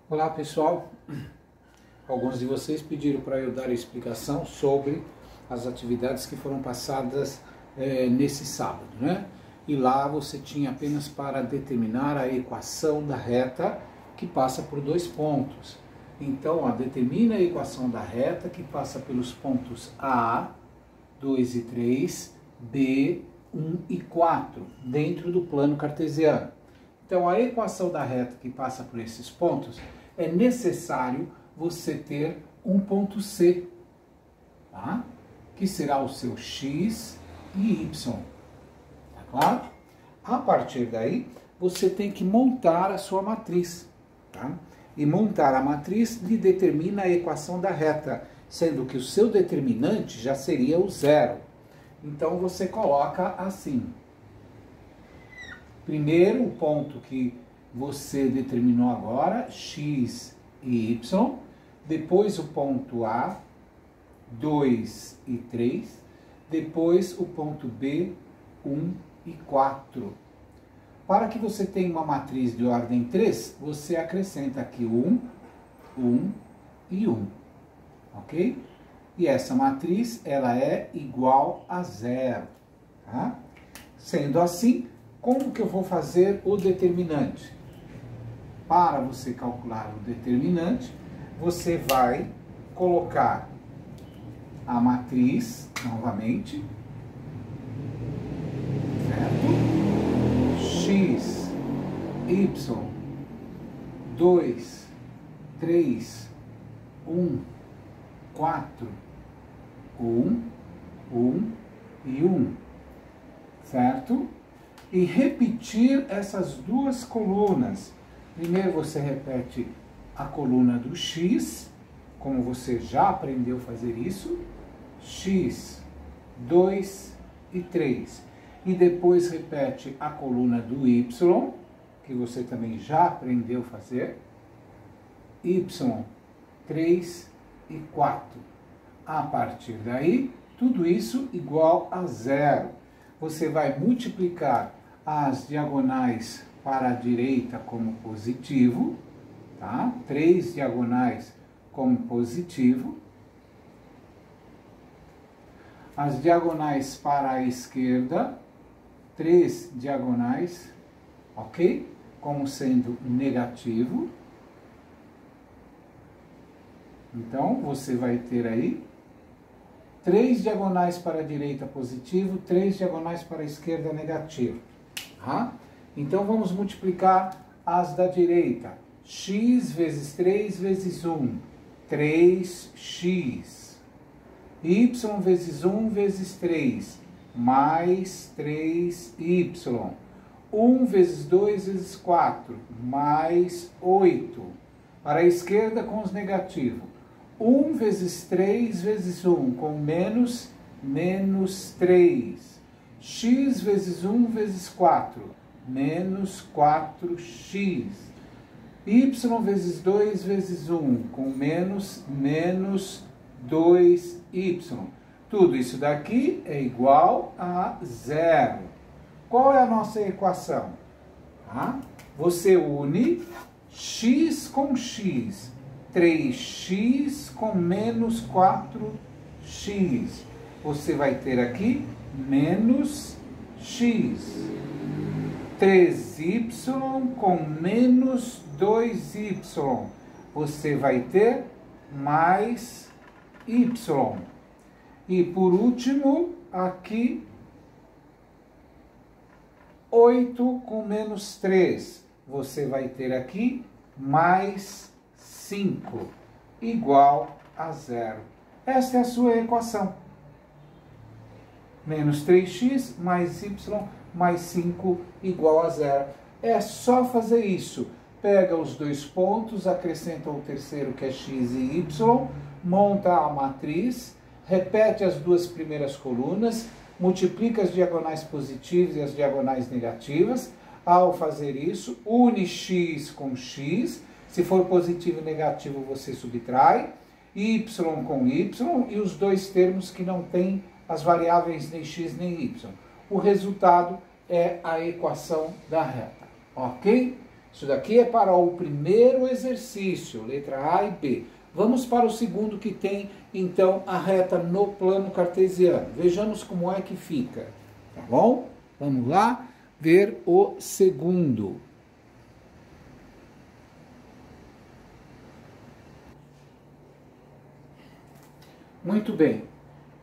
Olá pessoal, alguns de vocês pediram para eu dar a explicação sobre as atividades que foram passadas nesse sábado, né? E lá você tinha apenas para determinar a equação da reta que passa por dois pontos. Então, determina a equação da reta que passa pelos pontos A, 2 e 3, B, 1 e 4, dentro do plano cartesiano. Então, a equação da reta que passa por esses pontos, é necessário você ter um ponto C, tá? Que será o seu x e y, tá claro? A partir daí, você tem que montar a sua matriz, tá? E montar a matriz lhe determina a equação da reta, sendo que o seu determinante já seria o zero. Então, você coloca assim. Primeiro, o ponto que você determinou agora, x e y. Depois, o ponto A, 2 e 3. Depois, o ponto B, 1 e 4. Para que você tenha uma matriz de ordem 3, você acrescenta aqui 1, 1 e 1. Ok? E essa matriz, ela é igual a zero. Tá? Sendo assim, como que eu vou fazer o determinante? Para você calcular o determinante, você vai colocar a matriz novamente, certo? X, Y, 2, 3, 1, 4, 1, 1 e 1, certo? E repetir essas duas colunas. Primeiro você repete a coluna do x, como você já aprendeu a fazer isso, x, 2 e 3. E depois repete a coluna do y, que você também já aprendeu a fazer, y, 3 e 4. A partir daí, tudo isso igual a zero. Você vai multiplicar as diagonais para a direita como positivo, tá? 3 diagonais como positivo. As diagonais para a esquerda, 3 diagonais, ok? Como sendo negativo. Então, você vai ter aí 3 diagonais para a direita positivo, 3 diagonais para a esquerda negativo. Tá? Então, vamos multiplicar as da direita. X vezes 3 vezes 1, 3x. Y vezes 1 vezes 3, mais 3y. 1 vezes 2 vezes 4, mais 8. Para a esquerda com os negativos. 1 vezes 3 vezes 1, com menos 3. X vezes 1 vezes 4, menos 4x. Y vezes 2 vezes 1, com menos 2y. Tudo isso daqui é igual a zero. Qual é a nossa equação? Tá? Você une x com x. 3x com menos 4x. Você vai ter aqui menos x. 3y com menos 2y. Você vai ter mais y. E por último, aqui, 8 com menos 3. Você vai ter aqui mais 5, igual a zero. Esta é a sua equação. Menos 3x mais y mais 5 igual a zero. É só fazer isso. Pega os dois pontos, acrescenta o terceiro que é x e y, monta a matriz, repete as duas primeiras colunas, multiplica as diagonais positivas e as diagonais negativas. Ao fazer isso, une x com x. Se for positivo e negativo, você subtrai. Y com y e os dois termos que não têm as variáveis nem x nem y. O resultado é a equação da reta, ok? Isso daqui é para o primeiro exercício, letra A e B. Vamos para o segundo, que tem, então, a reta no plano cartesiano. Vejamos como é que fica, tá bom? Vamos lá ver o segundo. Muito bem.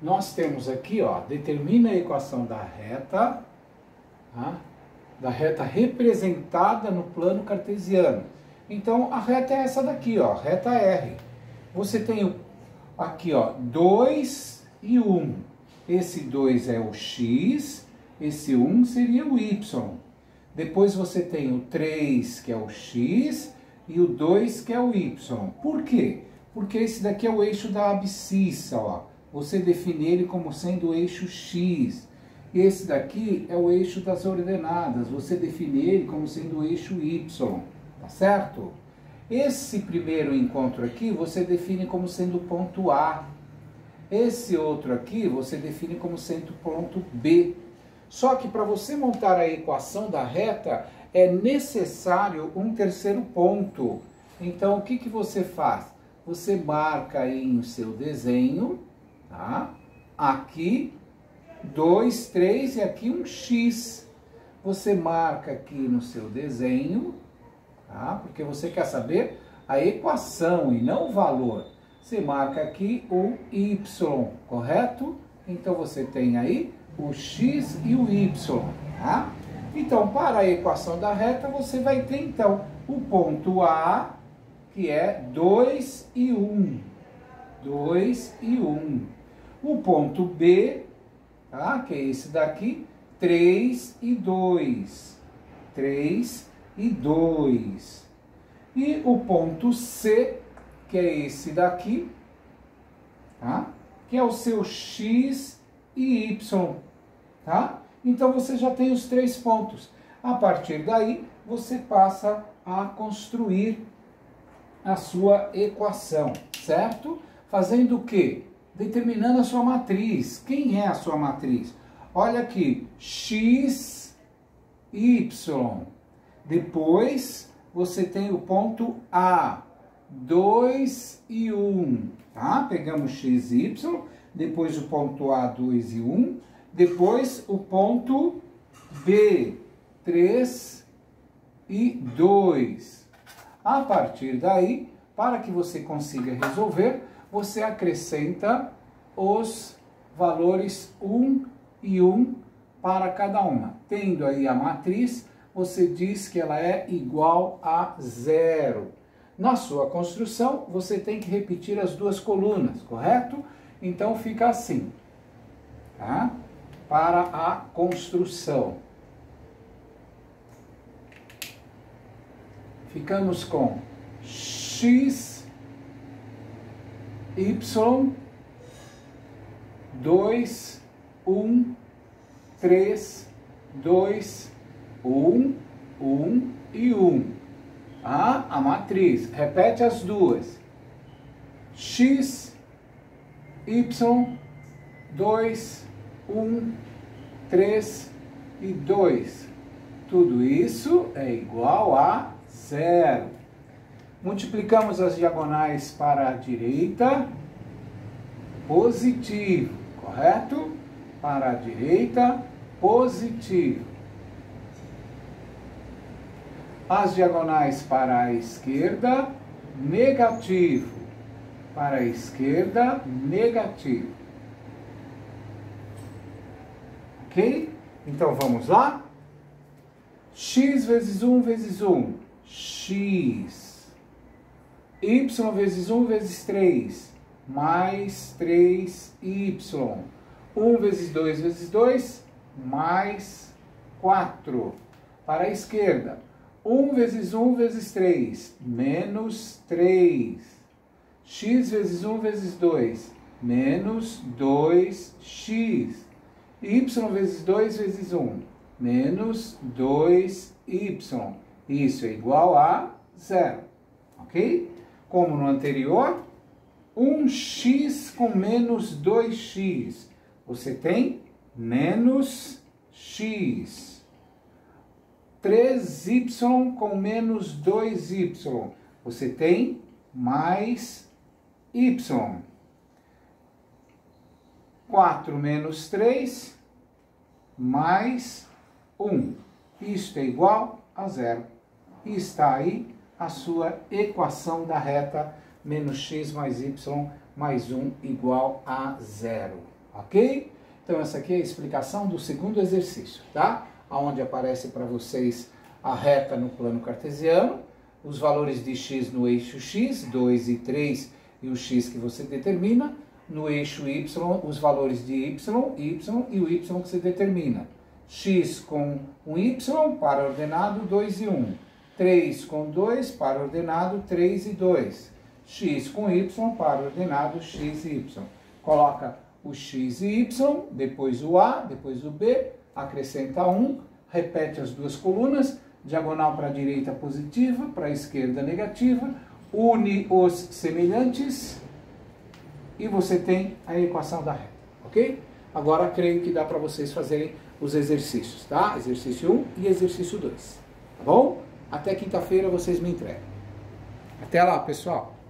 Nós temos aqui, ó, determina a equação da reta, tá? Da reta representada no plano cartesiano. Então, a reta é essa daqui, ó, reta R. Você tem aqui, ó, 2 e 1. Esse 2 é o x, esse 1 seria o y. Depois você tem o 3, que é o x, e o 2, que é o y. Por quê? Porque esse daqui é o eixo da abscissa, ó. Você define ele como sendo o eixo x. Esse daqui é o eixo das ordenadas. Você define ele como sendo o eixo y. Tá certo? Esse primeiro encontro aqui, você define como sendo o ponto A. Esse outro aqui, você define como sendo o ponto B. Só que para você montar a equação da reta, é necessário um terceiro ponto. Então, o que você faz? Você marca aí no seu desenho, tá? Aqui, 2, 3 e aqui um x. Você marca aqui no seu desenho, tá? Porque você quer saber a equação e não o valor. Você marca aqui o y, correto? Então você tem aí o x e o y, tá? Então, para a equação da reta, você vai ter então o ponto A, que é 2 e 1. 2 e 1. O ponto B, tá? Que é esse daqui, 3 e 2. 3 e 2. E o ponto C, que é esse daqui, tá? Que é o seu x e y, tá? Então você já tem os 3 pontos. A partir daí, você passa a construir a sua equação, certo? Fazendo o quê? Determinando a sua matriz. Quem é a sua matriz? Olha aqui, x, y. Depois, você tem o ponto A, 2 e 1, tá? Pegamos x, y, depois o ponto A, 2 e 1, depois o ponto B, 3 e 2. A partir daí, para que você consiga resolver, você acrescenta os valores 1 e 1 para cada uma. Tendo aí a matriz, você diz que ela é igual a 0. Na sua construção, você tem que repetir as duas colunas, correto? Então fica assim, tá? Para a construção. Ficamos com x, y, 2, 1, 3, 2, 1, 1 e 1. A matriz. Repete as duas. X, Y, 2, 1, 3 e 2. Tudo isso é igual a 0. Multiplicamos as diagonais para a direita. Positivo, correto? Para a direita, positivo. As diagonais para a esquerda, negativo. Para a esquerda, negativo. Ok? Então vamos lá? X vezes 1 vezes 1, x. Y vezes 1 vezes 3, mais 3y. 1 vezes 2 vezes 2, mais 4. Para a esquerda, 1 vezes 1 vezes 3, menos 3. X vezes 1 vezes 2, menos 2x. Y vezes 2 vezes 1, menos 2y. Isso é igual a 0, ok? Como no anterior, 1x com menos 2x. Você tem menos x. 3y com menos 2y. Você tem mais y. 4 menos 3, mais 1. Isto é igual a 0. E está aí a sua equação da reta menos x mais y mais 1 igual a 0. Ok? Então essa aqui é a explicação do segundo exercício, tá? Onde aparece para vocês a reta no plano cartesiano, os valores de x no eixo x, 2 e 3 e o x que você determina, no eixo y, os valores de y e o y que você determina. X com um y, par ordenado 2 e 1. 3 com 2, par ordenado 3 e 2. X com y, par ordenado x e y. Coloca o x e y, depois o a, depois o b, acrescenta 1, repete as duas colunas, diagonal para a direita positiva, para a esquerda negativa, une os semelhantes e você tem a equação da reta, ok? Agora creio que dá para vocês fazerem os exercícios, tá? Exercício 1 e exercício 2, tá bom? Até quinta-feira vocês me entregam. Até lá, pessoal!